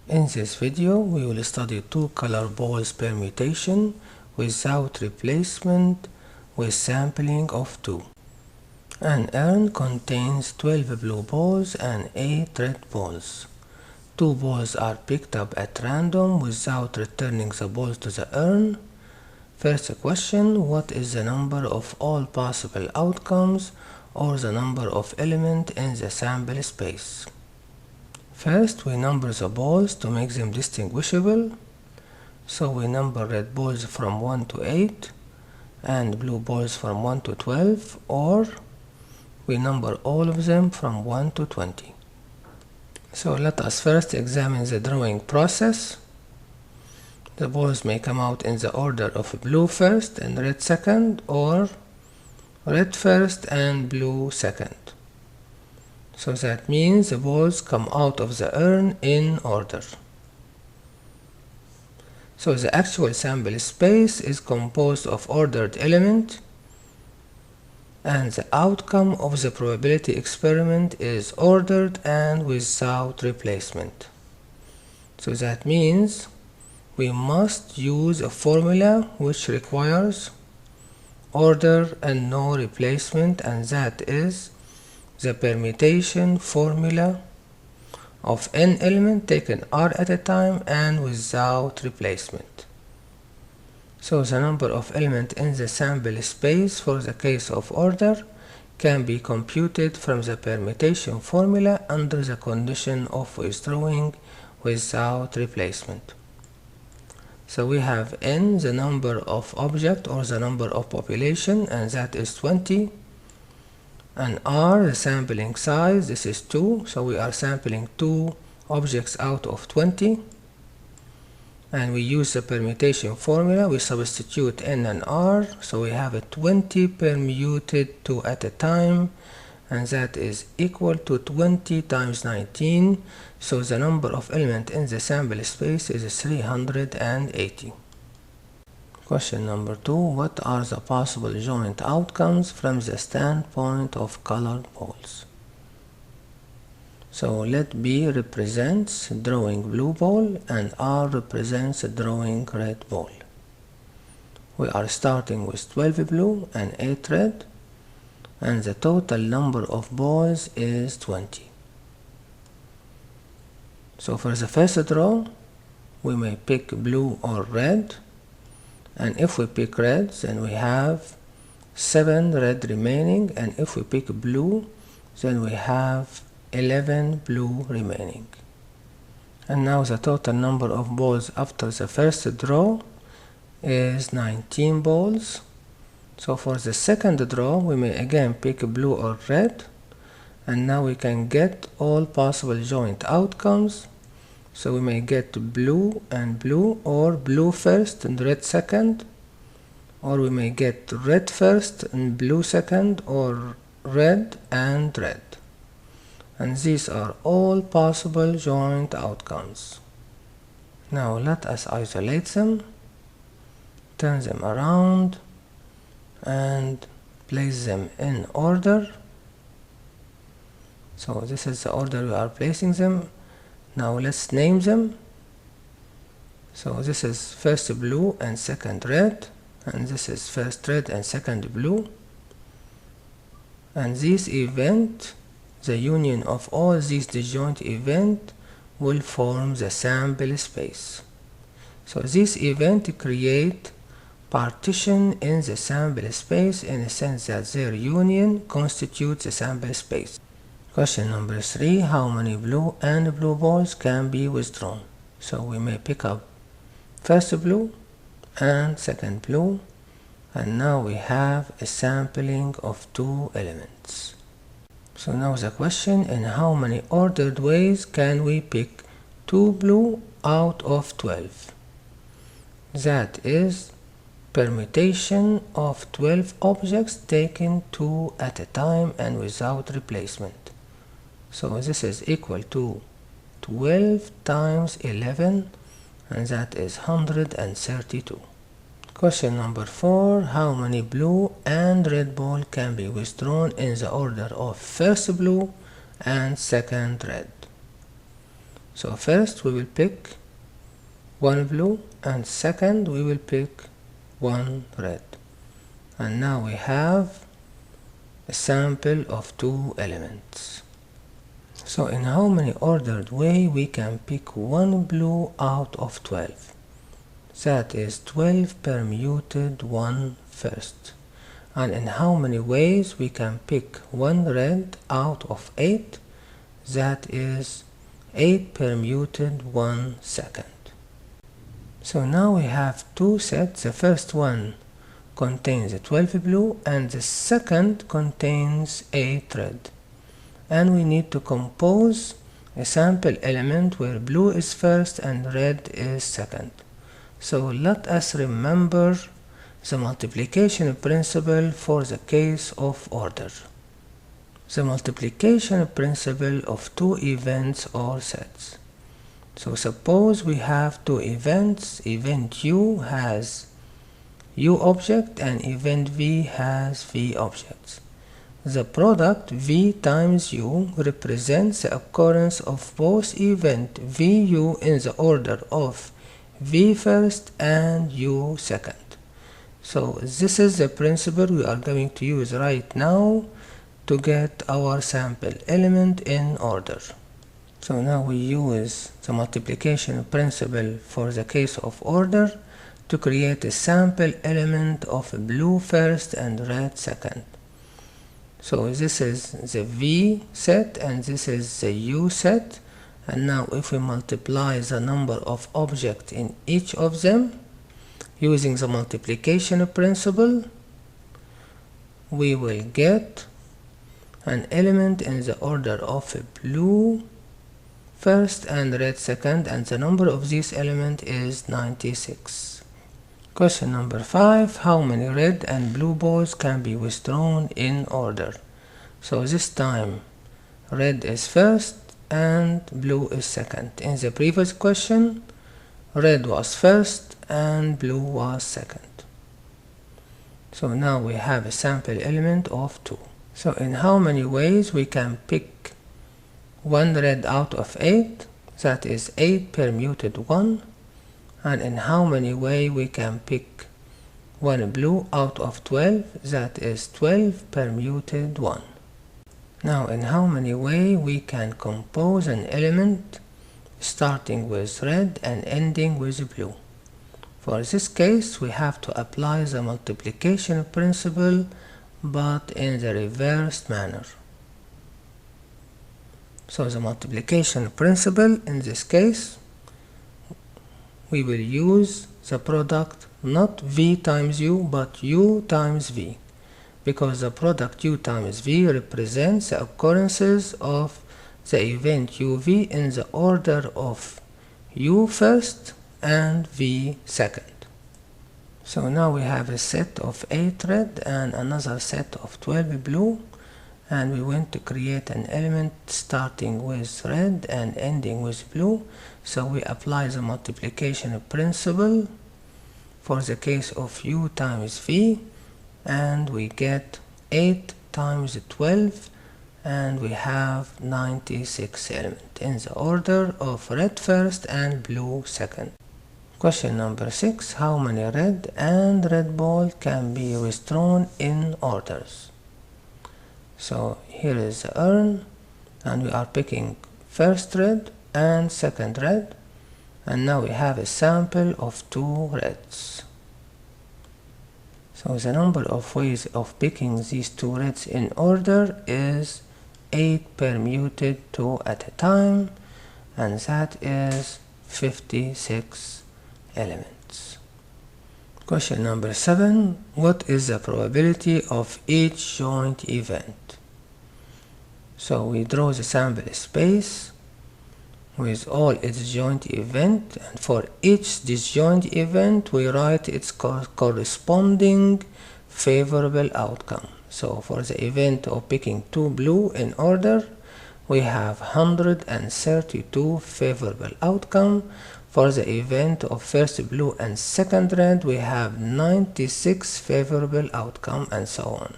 In this video, we will study two color balls permutation without replacement with sampling of 2. An urn contains 12 blue balls and 8 red balls. 2 balls are picked up at random without returning the balls to the urn. First question, what is the number of all possible outcomes or the number of elements in the sample space? First, we number the balls to make them distinguishable. So we number red balls from 1 to 8 and blue balls from 1 to 12, or we number all of them from 1 to 20. So let us first examine the drawing process. The balls may come out in the order of blue first and red second, or red first and blue second. So that means the balls come out of the urn in order. So the actual sample space is composed of ordered elements, and the outcome of the probability experiment is ordered and without replacement. So that means we must use a formula which requires order and no replacement, and that is the permutation formula of n element taken r at a time and without replacement. So the number of elements in the sample space for the case of order can be computed from the permutation formula under the condition of withdrawing without replacement. So we have n, the number of object or the number of population, and that is 20. And r, the sampling size, this is 2, so we are sampling 2 objects out of 20. And we use the permutation formula, we substitute n and r, so we have a 20 permuted 2 at a time, and that is equal to 20 times 19, so the number of elements in the sample space is 380. Question number 2. What are the possible joint outcomes from the standpoint of colored balls? So let B represents drawing blue ball and R represents drawing red ball. We are starting with 12 blue and 8 red, and the total number of balls is 20. So for the first draw, we may pick blue or red. And if we pick red, then we have 7 red remaining, and if we pick blue, then we have 11 blue remaining. And now the total number of balls after the first draw is 19 balls. So for the second draw, we may again pick blue or red, and now we can get all possible joint outcomes. So we may get blue and blue, or blue first and red second, or we may get red first and blue second, or red and red. And these are all possible joint outcomes. Now let us isolate them, turn them around, and place them in order. So this is the order we are placing them. Now let's name them. So this is first blue and second red, and this is first red and second blue. And this event, the union of all these disjoint events, will form the sample space. So this event create partition in the sample space in a sense that their union constitutes the sample space. Question number 3. How many blue and blue balls can be withdrawn? So we may pick up first blue and second blue, and now we have a sampling of 2 elements. So now the question, in how many ordered ways can we pick 2 blue out of 12? That is permutation of 12 objects taken 2 at a time and without replacement. So this is equal to 12 times 11, and that is 132. Question number 4. How many blue and red ball can be withdrawn in the order of first blue and second red? So first we will pick one blue, and second we will pick one red. And now we have a sample of 2 elements. So in how many ordered way we can pick one blue out of 12? That is 12 permuted 1 first. And in how many ways we can pick one red out of 8? That is 8 permuted 1 second. So now we have 2 sets. The first one contains 12 blue and the second contains 8 red. And we need to compose a sample element where blue is first and red is second. So let us remember the multiplication principle for the case of order. The multiplication principle of 2 events or sets. So suppose we have 2 events. Event U has U object and event V has V objects. The product V times U represents the occurrence of both event VU in the order of V first and U second. So this is the principle we are going to use right now to get our sample element in order. So now we use the multiplication principle for the case of order to create a sample element of blue first and red second. So this is the V set and this is the U set. And now if we multiply the number of objects in each of them using the multiplication principle, we will get an element in the order of blue first and red second, and the number of these elements is 96. Question number 5. How many red and blue balls can be withdrawn in order? So this time red is first and blue is second. In the previous question, red was first and blue was second. So now we have a sample element of 2. So in how many ways we can pick one red out of 8? That is 8 permuted 1. And in how many ways we can pick one blue out of 12? That is 12 permuted 1. Now in how many ways we can compose an element starting with red and ending with blue? For this case we have to apply the multiplication principle but in the reversed manner. So the multiplication principle in this case, we will use the product not V times U but U times V, because the product U times V represents the occurrences of the event UV in the order of U first and V second. So now we have a set of 8 red and another set of 12 blue, and we want to create an element starting with red and ending with blue. So we apply the multiplication principle for the case of U times V, and we get 8 times 12, and we have 96 elements in the order of red first and blue second. Question number 6. How many red and red ball can be withdrawn in orders? So here is the urn, and we are picking first red and second red, and now we have a sample of 2 reds. So the number of ways of picking these 2 reds in order is 8 permuted 2 at a time, and that is 56 elements. Question number 7. What is the probability of each joint event? So we draw the sample space with all its joint event, and for each disjoint event we write its corresponding favorable outcome. So for the event of picking 2 blue in order, we have 132 favorable outcome. For the event of first blue and second red, we have 96 favorable outcome, and so on.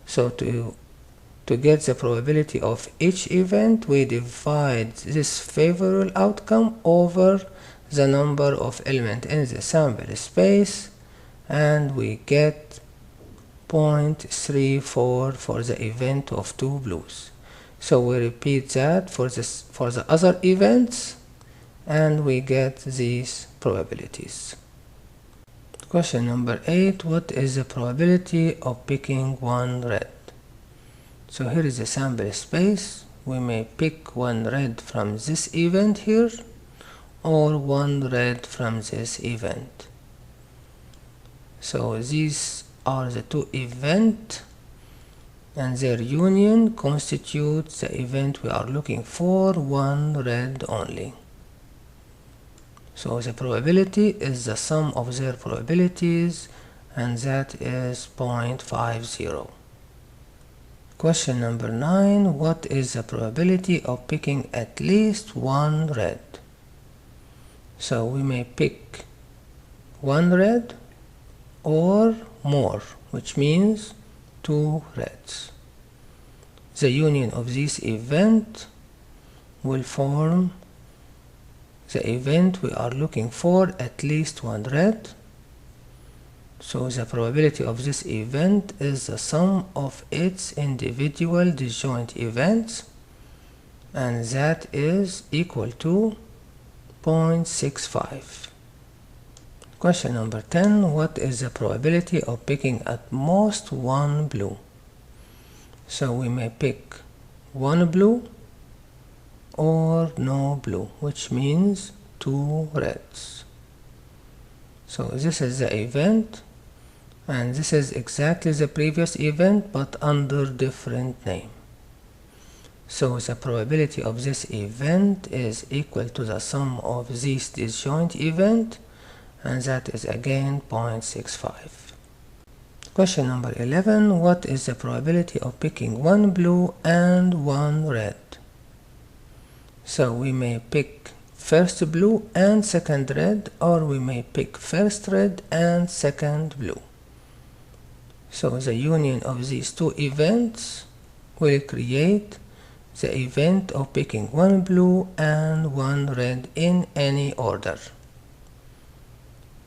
So to To get the probability of each event, we divide this favorable outcome over the number of elements in the sample space, and we get 0.34 for the event of 2 blues. So we repeat that for the other events, and we get these probabilities. Question number 8. What is the probability of picking one red? So here is the sample space. We may pick one red from this event here, or one red from this event. So these are the two events, and their union constitutes the event we are looking for, one red only. So the probability is the sum of their probabilities, and that is 0.50. Question number 9. What is the probability of picking at least one red? So we may pick one red or more, which means 2 reds. The union of this event will form the event we are looking for, at least one red. So the probability of this event is the sum of its individual disjoint events, and that is equal to 0.65. Question number 10. What is the probability of picking at most one blue? So we may pick one blue or no blue, which means 2 reds. So this is the event, and this is exactly the previous event but under different name. So the probability of this event is equal to the sum of these disjoint events, and that is again 0.65. Question number 11. What is the probability of picking one blue and one red? So we may pick first blue and second red, or we may pick first red and second blue. So the union of these two events will create the event of picking one blue and one red in any order.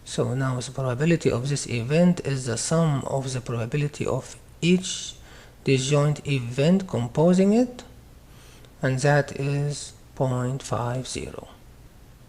So now the probability of this event is the sum of the probability of each disjoint event composing it, and that is 0.50.